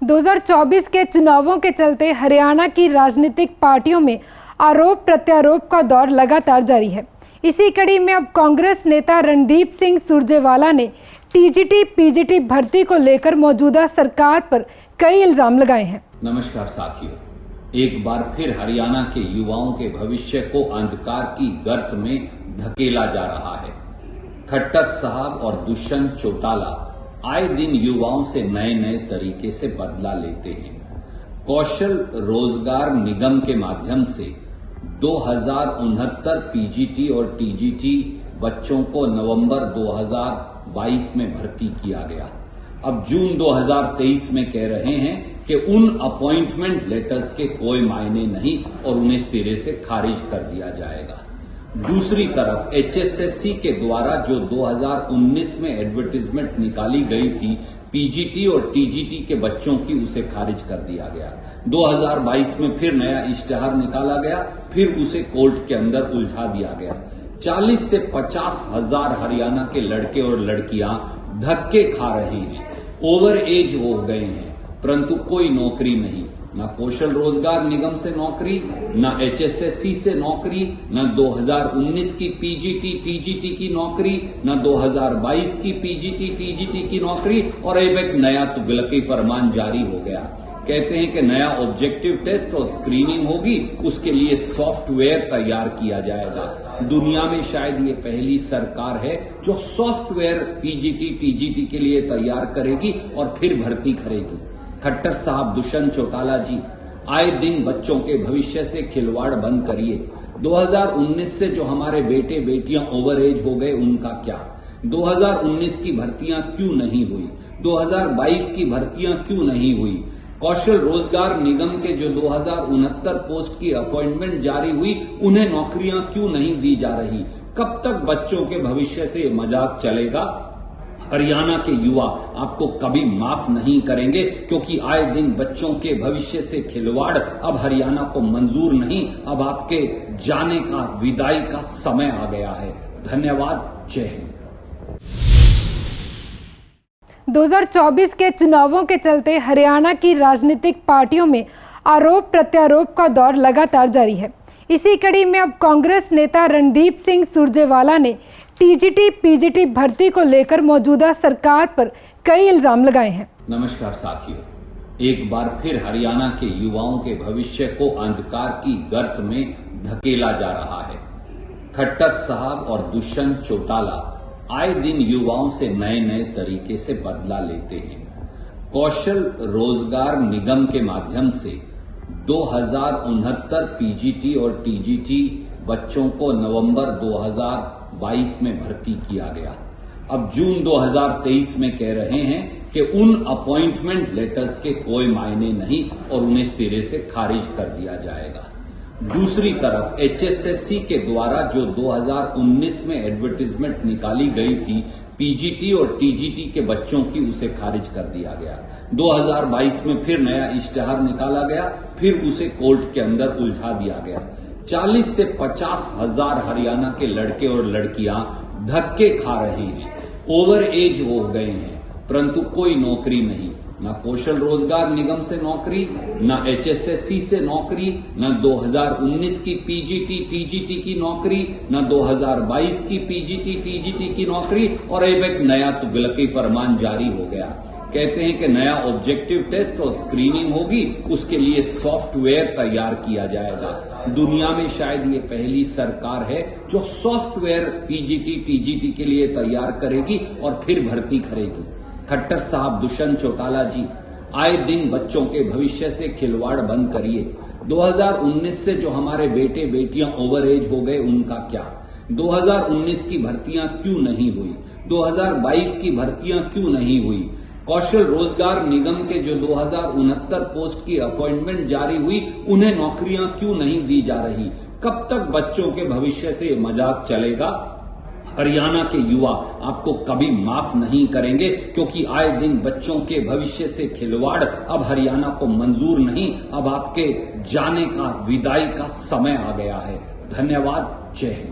2024 के चुनावों के चलते हरियाणा की राजनीतिक पार्टियों में आरोप प्रत्यारोप का दौर लगातार जारी है। इसी कड़ी में अब कांग्रेस नेता रणदीप सिंह सुरजेवाला ने टीजीटी पीजीटी भर्ती को लेकर मौजूदा सरकार पर कई इल्जाम लगाए हैं। नमस्कार साथियों, एक बार फिर हरियाणा के युवाओं के भविष्य को अंधकार की गर्त में धकेला जा रहा है। खट्टर साहब और दुष्यंत चौटाला आए दिन युवाओं से नए नए तरीके से बदला लेते हैं। कौशल रोजगार निगम के माध्यम से 2069 पीजीटी और टीजीटी बच्चों को नवंबर 2022 में भर्ती किया गया। अब जून 2023 में कह रहे हैं कि उन अपॉइंटमेंट लेटर्स के कोई मायने नहीं और उन्हें सिरे से खारिज कर दिया जाएगा। दूसरी तरफ एचएसएससी के द्वारा जो 2019 में एडवर्टीजमेंट निकाली गई थी पीजीटी और टीजीटी के बच्चों की, उसे खारिज कर दिया गया। 2022 में फिर नया इश्तेहार निकाला गया, फिर उसे कोर्ट के अंदर उलझा दिया गया। 40 से 50 हजार हरियाणा के लड़के और लड़कियां धक्के खा रहे हैं, ओवर एज हो गए हैं, परंतु कोई नौकरी नहीं। न कौशल रोजगार निगम से नौकरी, न एचएसएससी से नौकरी, न 2019 की पीजीटी की नौकरी, न 2022 की पीजीटी टीजीटी की नौकरी, और अब एक नया तुगलकी फरमान जारी हो गया। कहते हैं कि नया ऑब्जेक्टिव टेस्ट और स्क्रीनिंग होगी, उसके लिए सॉफ्टवेयर तैयार किया जाएगा। दुनिया में शायद ये पहली सरकार है जो सॉफ्टवेयर पीजीटी टीजीटी के लिए तैयार करेगी और फिर भर्ती करेगी। खट्टर साहब, दुष्यंत चौटाला जी, आए दिन बच्चों के भविष्य से खिलवाड़ बंद करिए। 2019 से जो हमारे बेटे बेटियां ओवर एज हो गए, उनका क्या? 2019 की भर्तियां क्यों नहीं हुई? 2022 की भर्तियां क्यों नहीं हुई? कौशल रोजगार निगम के जो 2069 पोस्ट की अपॉइंटमेंट जारी हुई, उन्हें नौकरियां क्यों नहीं दी जा रही? कब तक बच्चों के भविष्य से मजाक चलेगा? हरियाणा के युवा आपको कभी माफ नहीं करेंगे, क्योंकि आए दिन बच्चों के भविष्य से खिलवाड़ अब हरियाणा को मंजूर नहीं। अब आपके जाने का, विदाई का समय आ गया है। धन्यवाद। जय हिंद। 2024 के चुनावों के चलते हरियाणा की राजनीतिक पार्टियों में आरोप प्रत्यारोप का दौर लगातार जारी है। इसी कड़ी में अब कांग्रेस नेता रणदीप सिंह सुरजेवाला ने टीजीटी पीजीटी भर्ती को लेकर मौजूदा सरकार पर कई इल्जाम लगाए हैं। नमस्कार साथियों, एक बार फिर हरियाणा के युवाओं के भविष्य को अंधकार की गर्त में धकेला जा रहा है। खट्टर साहब और दुष्यंत चौटाला आए दिन युवाओं से नए नए तरीके से बदला लेते हैं। कौशल रोजगार निगम के माध्यम से 2069 पीजीटी और टीजीटी बच्चों को नवंबर 2022 में भर्ती किया गया। अब जून 2023 में कह रहे हैं कि उन अपॉइंटमेंट लेटर्स के कोई मायने नहीं और उन्हें सिरे से खारिज कर दिया जाएगा। दूसरी तरफ एचएसएससी के द्वारा जो 2019 में एडवर्टीजमेंट निकाली गई थी पीजीटी और टीजीटी के बच्चों की, उसे खारिज कर दिया गया। 2022 में फिर नया इश्तेहार निकाला गया, फिर उसे कोर्ट के अंदर उलझा दिया गया। 40 से 50 हजार हरियाणा के लड़के और लड़कियां धक्के खा रहे हैं, ओवर एज हो गए हैं, परंतु कोई नौकरी नहीं। न कौशल रोजगार निगम से नौकरी, न एचएसएससी से नौकरी, न 2019 की पीजीटी टीजीटी की नौकरी, न 2022 की पीजीटी टीजीटी की नौकरी, और अब एक नया तुगलकी फरमान जारी हो गया। कहते हैं कि नया ऑब्जेक्टिव टेस्ट और स्क्रीनिंग होगी, उसके लिए सॉफ्टवेयर तैयार किया जाएगा। दुनिया में शायद ये पहली सरकार है जो सॉफ्टवेयर पीजीटी टीजीटी के लिए तैयार करेगी और फिर भर्ती करेगी। खट्टर साहब, दुष्यंत चौटाला जी, आए दिन बच्चों के भविष्य से खिलवाड़ बंद करिए। 2019 से जो हमारे बेटे बेटियां ओवर एज हो गए, उनका क्या? 2019 की भर्तियां क्यों नहीं हुई? 2022 की भर्तियां क्यों नहीं हुई? कौशल रोजगार निगम के जो 2069 पोस्ट की अपॉइंटमेंट जारी हुई, उन्हें नौकरियां क्यों नहीं दी जा रही? कब तक बच्चों के भविष्य से मजाक चलेगा? हरियाणा के युवा आपको कभी माफ नहीं करेंगे, क्योंकि आए दिन बच्चों के भविष्य से खिलवाड़ अब हरियाणा को मंजूर नहीं। अब आपके जाने का, विदाई का समय आ गया है। धन्यवाद। जय हिंद।